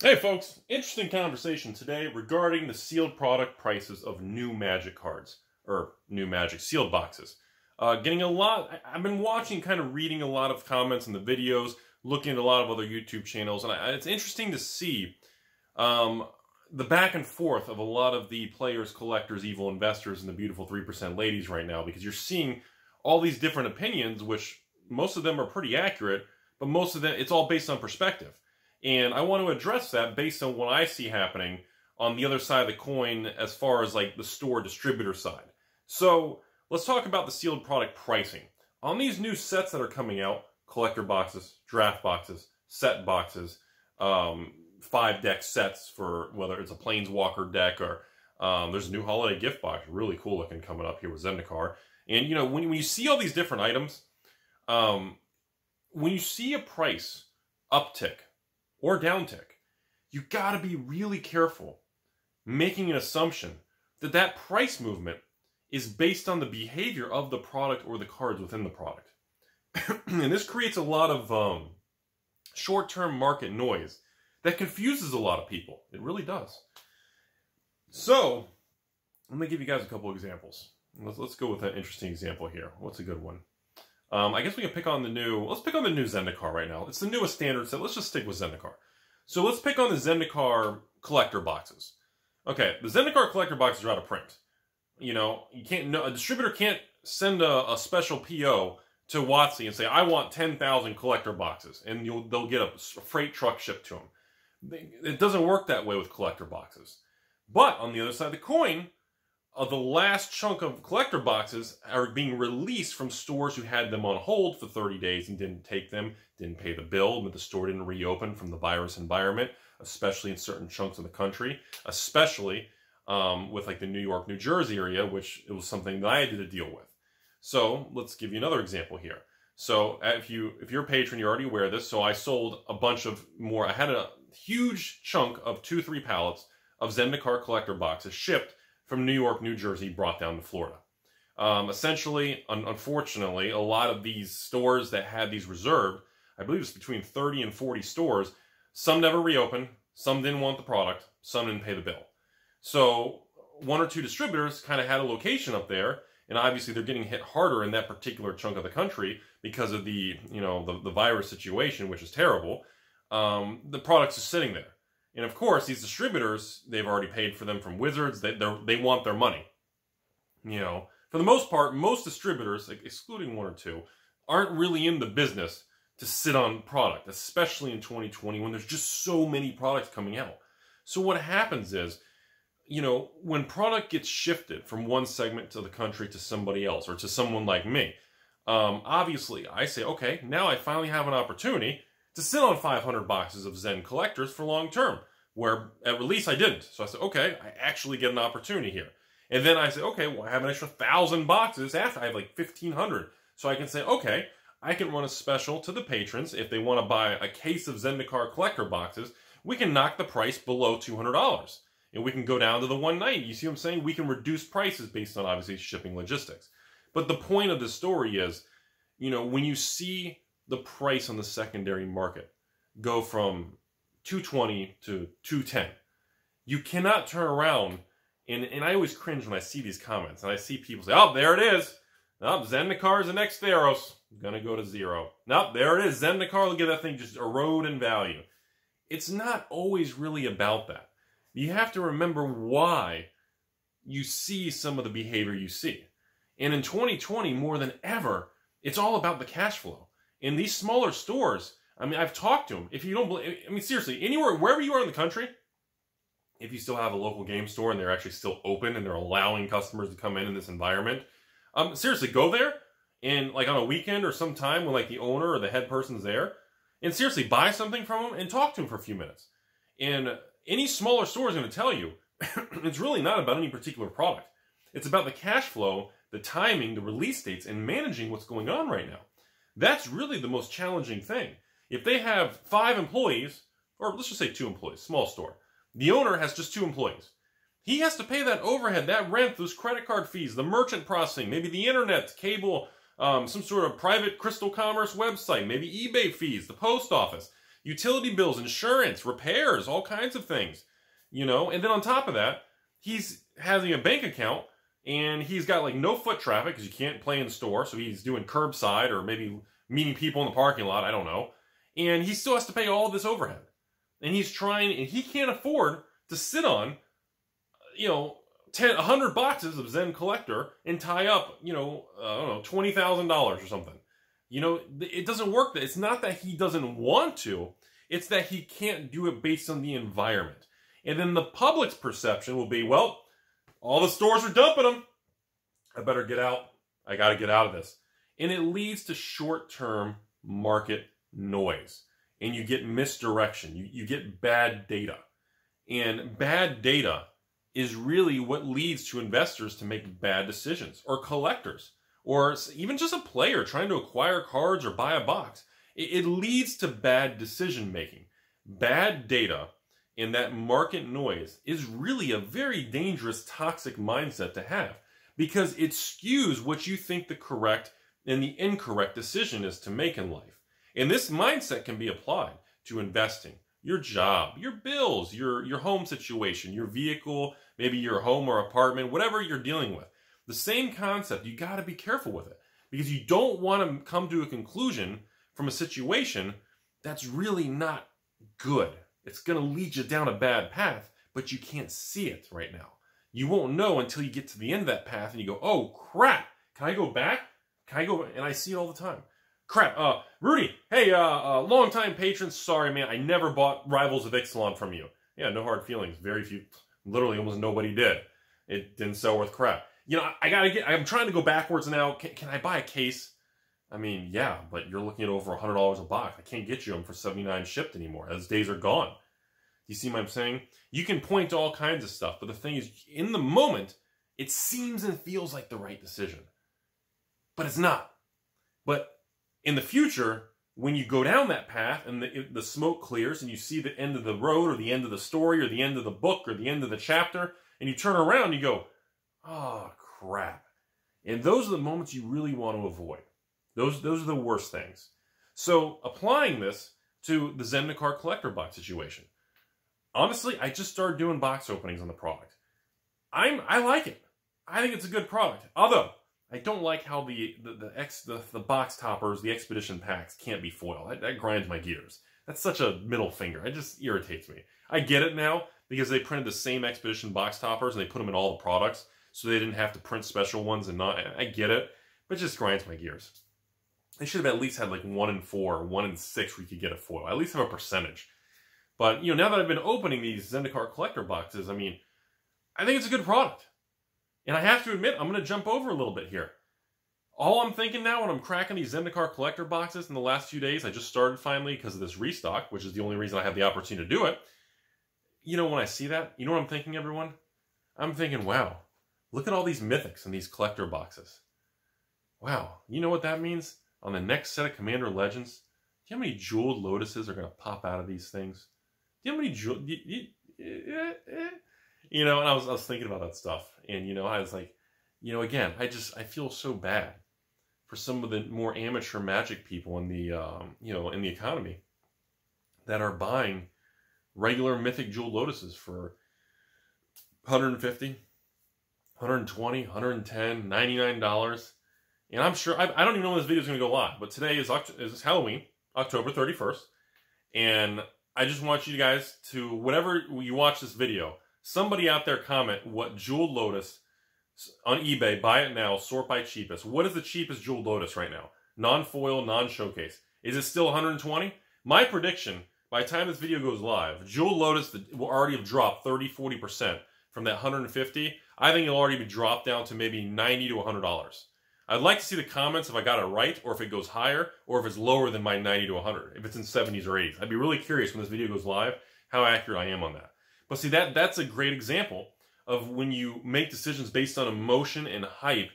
Hey folks, interesting conversation today regarding the sealed product prices of new Magic cards, or new Magic sealed boxes. Getting a lot, I've been watching, kind of reading a lot of comments in the videos, looking at a lot of other YouTube channels, and it's interesting to see the back and forth of a lot of the players, collectors, evil investors, and the beautiful 3% ladies right now, because you're seeing all these different opinions, which most of them are pretty accurate, but most of them, it's all based on perspective. And I want to address that based on what I see happening on the other side of the coin as far as like the store distributor side. So let's talk about the sealed product pricing. On these new sets that are coming out, collector boxes, draft boxes, set boxes, 5-deck sets for whether it's a Planeswalker deck or there's a new holiday gift box, really cool looking, coming up here with Zendikar. And you know, when you see all these different items, when you see a price uptick or downtick, you got to be really careful making an assumption that that price movement is based on the behavior of the product or the cards within the product. And this creates a lot of short-term market noise that confuses a lot of people. It really does. So, let me give you guys a couple examples. Let's go with an interesting example here. What's a good one? I guess we can pick on the new, let's pick on the new Zendikar right now. It's the newest standard set. Let's just stick with Zendikar. So let's pick on the Zendikar collector boxes. Okay, the Zendikar collector boxes are out of print. You know, you can't, a distributor can't send a special PO to WotC and say, I want 10,000 collector boxes, and they'll get a freight truck shipped to them. It doesn't work that way with collector boxes. But on the other side of the coin, the last chunk of collector boxes are being released from stores who had them on hold for 30 days and didn't take them, didn't pay the bill, but the store didn't reopen from the virus environment, especially in certain chunks of the country, especially with like the New York, New Jersey area, which it was something that I had to deal with. So let's give you another example here. So if you're a patron, you're already aware of this. So I sold a bunch of more. I had a huge chunk of 2-3 pallets of Zendikar collector boxes shipped from New York, New Jersey, brought down to Florida. Essentially, unfortunately, a lot of these stores that had these reserved, I believe it's between 30 and 40 stores, some never reopened, some didn't want the product, some didn't pay the bill. So 1 or 2 distributors kind of had a location up there, and obviously they're getting hit harder in that particular chunk of the country because of the, you know, the virus situation, which is terrible. The products are sitting there. And of course, these distributors, they've already paid for them from Wizards. They want their money. You know, for the most part, most distributors, excluding 1 or 2, aren't really in the business to sit on product, especially in 2020 when there's just so many products coming out. So what happens is, you know, when product gets shifted from one segment to the country to somebody else or to someone like me, obviously I say, okay, now I finally have an opportunity to sit on 500 boxes of Zen collectors for long term, where at release I didn't. So I said, okay, I actually get an opportunity here. And then I say, okay, well, I have an extra 1,000 boxes after I have like 1,500. So I can say, okay, I can run a special to the patrons. If they want to buy a case of Zendikar collector boxes, we can knock the price below $200. And we can go down to the $190. You see what I'm saying? We can reduce prices based on, obviously, shipping logistics. But the point of the story is, you know, when you see the price on the secondary market go from $220 to $210, you cannot turn around, and I always cringe when I see these comments, and I see people say, oh, there it is. Nope, Zendikar is the next Theros. Gonna go to 0. Nope, there it is. Zendikar, look at that thing just erode in value. It's not always really about that. You have to remember why you see some of the behavior you see. And in 2020, more than ever, it's all about the cash flow. In these smaller stores, I mean, I've talked to them. If you don't believe, I mean, seriously, anywhere, wherever you are in the country, if you still have a local game store and they're actually still open and they're allowing customers to come in this environment, seriously, go there and like on a weekend or some time when like the owner or the head person's there, and seriously buy something from them and talk to them for a few minutes. And any smaller store is going to tell you it's really not about any particular product. It's about the cash flow, the timing, the release dates, and managing what's going on right now. That's really the most challenging thing. If they have 5 employees, or let's just say 2 employees, small store, the owner has just 2 employees. He has to pay that overhead, that rent, those credit card fees, the merchant processing, maybe the internet, cable, some sort of private crystal commerce website, maybe eBay fees, the post office. utility bills, insurance, repairs, all kinds of things, you know. And then on top of that, he's having a bank account and he's got like no foot traffic because you can't play in store. So he's doing curbside or maybe meeting people in the parking lot. I don't know. And he still has to pay all of this overhead. And he's trying, and he can't afford to sit on, you know, 100 boxes of Zen Collector and tie up, you know, I don't know, $20,000 or something. You know, it doesn't work. It's not that he doesn't want to. It's that he can't do it based on the environment. And then the public's perception will be, well, all the stores are dumping them. I better get out. I got to get out of this. And it leads to short-term market noise. And you get misdirection. You get bad data. And bad data is really what leads to investors to make bad decisions, or collectors, or even just a player trying to acquire cards or buy a box. It leads to bad decision making. Bad data and that market noise is really a very dangerous, toxic mindset to have, because it skews what you think the correct and the incorrect decision is to make in life. And this mindset can be applied to investing, your job, your bills, your home situation, your vehicle, maybe your home or apartment, whatever you're dealing with. The same concept, you got to be careful with it, because you don't want to come to a conclusion from a situation that's really not good. It's going to lead you down a bad path, but you can't see it right now. You won't know until you get to the end of that path and you go, oh crap, can I go back? Can I go? And I see it all the time. Crap, Rudy, hey, long-time patron, sorry, man, I never bought Rivals of Ixalan from you. Yeah, no hard feelings. Very few, literally almost nobody did. It didn't sell worth crap. You know, I'm trying to go backwards now. Can I buy a case? I mean, yeah, but you're looking at over $100 a box. I can't get you them for $79 shipped anymore. Those days are gone. Do you see what I'm saying? You can point to all kinds of stuff, but the thing is, in the moment, it seems and feels like the right decision. But it's not. But in the future, when you go down that path and the smoke clears and you see the end of the road or the end of the story or the end of the book or the end of the chapter, and you turn around and you go, oh, crap. And those are the moments you really want to avoid. Those are the worst things. So applying this to the Zendikar collector box situation. Honestly, I just started doing box openings on the product. I like it. I think it's a good product. Although, I don't like how the box toppers, the expedition packs can't be foil. That grinds my gears. That's such a middle finger. It just irritates me. I get it now because they printed the same expedition box toppers and they put them in all the products, so they didn't have to print special ones and not. I get it, but it just grinds my gears. They should have at least had like 1 in 4 or 1 in 6 where you could get a foil. At least have a percentage. But you know, now that I've been opening these Zendikar collector boxes, I mean, I think it's a good product. And I have to admit, I'm going to jump over a little bit here. All I'm thinking now when I'm cracking these Zendikar collector boxes in the last few days, I just started finally because of this restock, which is the only reason I have the opportunity to do it. You know, when I see that, you know what I'm thinking, everyone? I'm thinking, wow, look at all these mythics in these collector boxes. Wow, you know what that means? On the next set of Commander Legends, do you know how many jeweled lotuses are going to pop out of these things? Do you know how many jeweled... You know, and I was thinking about that stuff. And, you know, I was like, you know, again, I feel so bad for some of the more amateur Magic people in the, you know, in the economy that are buying regular Mythic Jewel Lotuses for $150, $120, $110, $99. And I'm sure, I don't even know when this video is going to go live, but today is Halloween, October 31st. And I just want you guys to, whenever you watch this video, somebody out there comment what Jeweled Lotus on eBay, buy it now, sort by cheapest. What is the cheapest Jeweled Lotus right now? Non-foil, non-showcase. Is it still 120? My prediction, by the time this video goes live, Jeweled Lotus will already have dropped 30-40% from that 150. I think it'll already be dropped down to maybe $90 to $100. I'd like to see the comments if I got it right, or if it goes higher, or if it's lower than my 90 to 100, if it's in 70s or 80s. I'd be really curious when this video goes live how accurate I am on that. But see, that's a great example of when you make decisions based on emotion and hype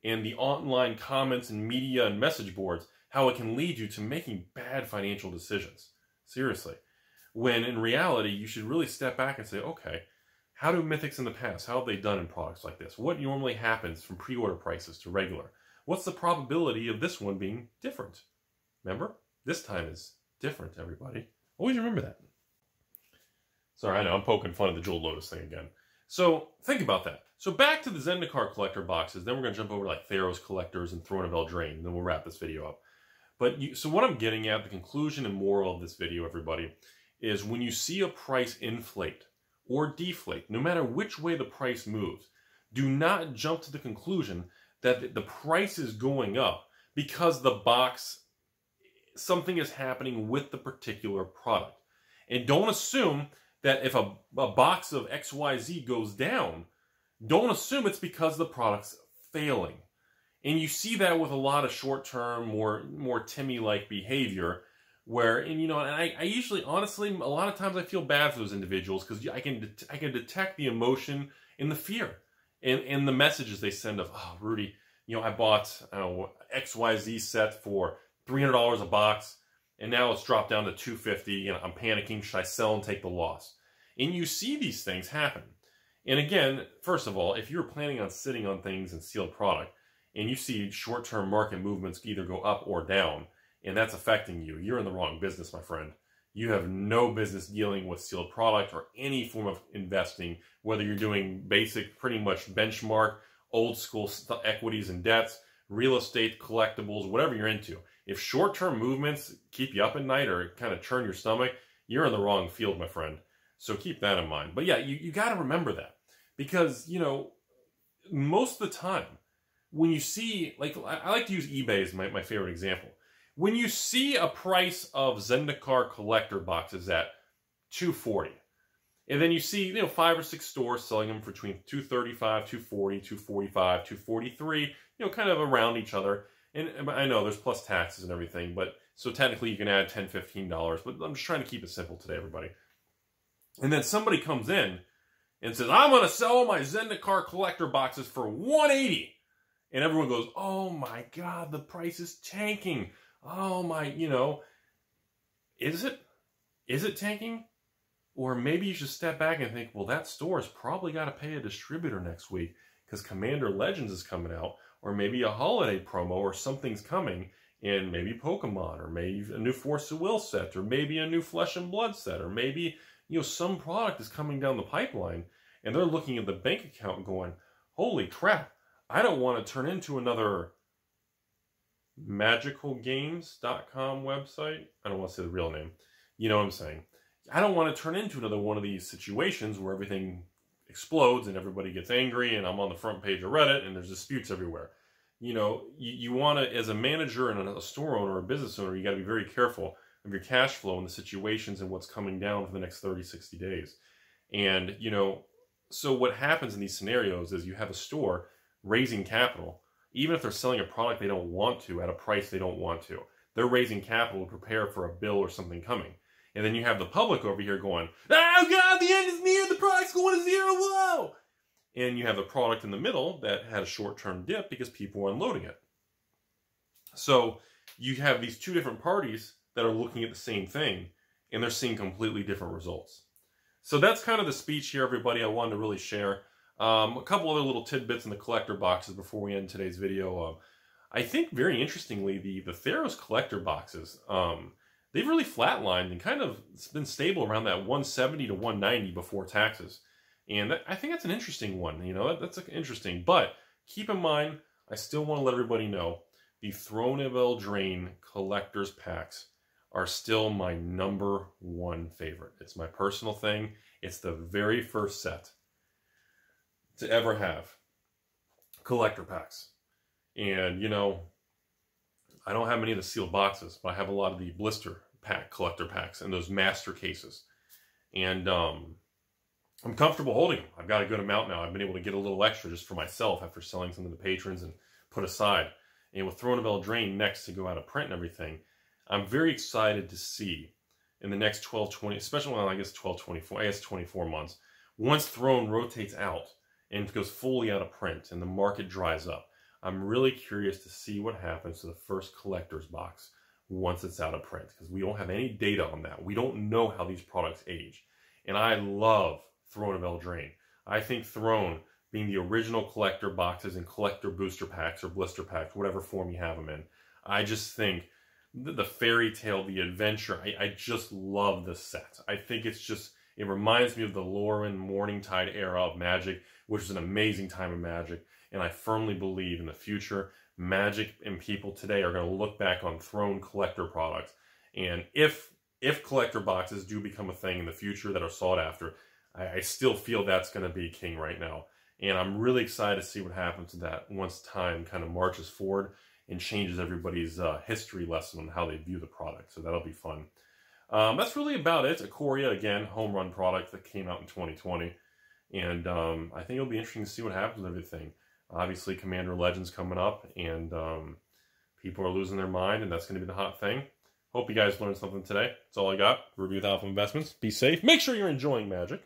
and the online comments and media and message boards, how it can lead you to making bad financial decisions. Seriously. When in reality, you should really step back and say, okay, how do mythics in the past, how have they done in products like this? What normally happens from pre-order prices to regular? What's the probability of this one being different? Remember, this time is different, everybody. Always remember that. Sorry, I know, I'm poking fun at the Jeweled Lotus thing again. So, think about that. So, back to the Zendikar collector boxes. Then we're going to jump over to like Theros collectors and Throne of Eldraine. Then we'll wrap this video up. But, so what I'm getting at, the conclusion and moral of this video, everybody, is when you see a price inflate or deflate, no matter which way the price moves, do not jump to the conclusion that the price is going up because the box, something is happening with the particular product. And don't assume that if a box of XYZ goes down, don't assume it's because the product's failing. And you see that with a lot of short-term, more Timmy-like behavior where, and you know, and I usually, honestly, a lot of times I feel bad for those individuals because I can detect the emotion and the fear and the messages they send of, oh, Rudy, you know, I bought, I don't know, XYZ set for $300 a box, and now it's dropped down to $250, and I'm panicking. Should I sell and take the loss? And you see these things happen. And again, first of all, if you're planning on sitting on things and sealed product, and you see short-term market movements either go up or down, and that's affecting you, you're in the wrong business, my friend. You have no business dealing with sealed product or any form of investing, whether you're doing basic, pretty much benchmark, old school equities and debts, real estate, collectibles, whatever you're into. If short-term movements keep you up at night or kind of churn your stomach, you're in the wrong field, my friend. So keep that in mind. But yeah, you got to remember that. Because, you know, most of the time, when you see, like, I like to use eBay as my favorite example. When you see a price of Zendikar collector boxes at $240, and then you see, you know, 5 or 6 stores selling them for between $235, $240, $245, $243, you know, kind of around each other. And I know there's plus taxes and everything, but so technically you can add $10, $15, but I'm just trying to keep it simple today, everybody. And then somebody comes in and says, I'm going to sell my Zendikar collector boxes for $180. And everyone goes, oh my God, the price is tanking. Oh my, you know, is it? Is it tanking? Or maybe you should step back and think, well, that store has probably got to pay a distributor next week because Commander Legends is coming out, or maybe a holiday promo or something's coming, and maybe Pokemon, or maybe a new Force of Will set, or maybe a new Flesh and Blood set, or maybe, you know, some product is coming down the pipeline, and they're looking at the bank account going, holy crap, I don't want to turn into another magicalgames.com website. I don't want to say the real name. You know what I'm saying. I don't want to turn into another one of these situations where everything explodes and everybody gets angry and I'm on the front page of Reddit and there's disputes everywhere. You know, you want to, as a manager and a store owner or a business owner, you got to be very careful of your cash flow and the situations and what's coming down for the next 30, 60 days. And, you know, so what happens in these scenarios is you have a store raising capital, even if they're selling a product they don't want to at a price they don't want to. They're raising capital to prepare for a bill or something coming. And then you have the public over here going, oh God, the end is near, the product's going to zero, whoa! And you have the product in the middle that had a short-term dip because people were unloading it. So you have these two different parties that are looking at the same thing, and they're seeing completely different results. So that's kind of the speech here, everybody, I wanted to really share. A couple other little tidbits in the collector boxes before we end today's video. I think, very interestingly, the Theros collector boxes, they've really flatlined and kind of been stable around that 170 to 190 before taxes. And I think that's an interesting one. You know, that's interesting. But keep in mind, I still want to let everybody know, the Throne of Eldraine collector's packs are still my #1 favorite. It's my personal thing. It's the very first set to ever have collector packs. And, you know, I don't have many of the sealed boxes, but I have a lot of the blister pack collector packs and those master cases. And I'm comfortable holding them. I've got a good amount now. I've been able to get a little extra just for myself after selling some of the patrons and put aside. And with Throne of Eldraine next to go out of print and everything, I'm very excited to see in the next 12, 20, especially, well, I guess 12, 24, I guess 24 months, once Throne rotates out and goes fully out of print and the market dries up, I'm really curious to see what happens to the first collector's box once it's out of print, because we don't have any data on that. We don't know how these products age. And I love Throne of Eldraine. I think Throne, being the original collector boxes and collector booster packs or blister packs, whatever form you have them in, I just think the fairy tale, the adventure. I just love this set. I think it's just, it reminds me of the Lauren Morningtide era of Magic, which is an amazing time of Magic. And I firmly believe in the future, Magic and people today are going to look back on Throne collector products. And if collector boxes do become a thing in the future that are sought after, I still feel that's going to be king right now. And I'm really excited to see what happens to that once time kind of marches forward and changes everybody's history lesson on how they view the product. So that'll be fun. That's really about it. Ikoria, again, home run product that came out in 2020. And I think it'll be interesting to see what happens with everything. Obviously, Commander Legends coming up, and people are losing their mind, and that's going to be the hot thing. Hope you guys learned something today. That's all I got. Rudy with Alpha Investments. Be safe. Make sure you're enjoying Magic.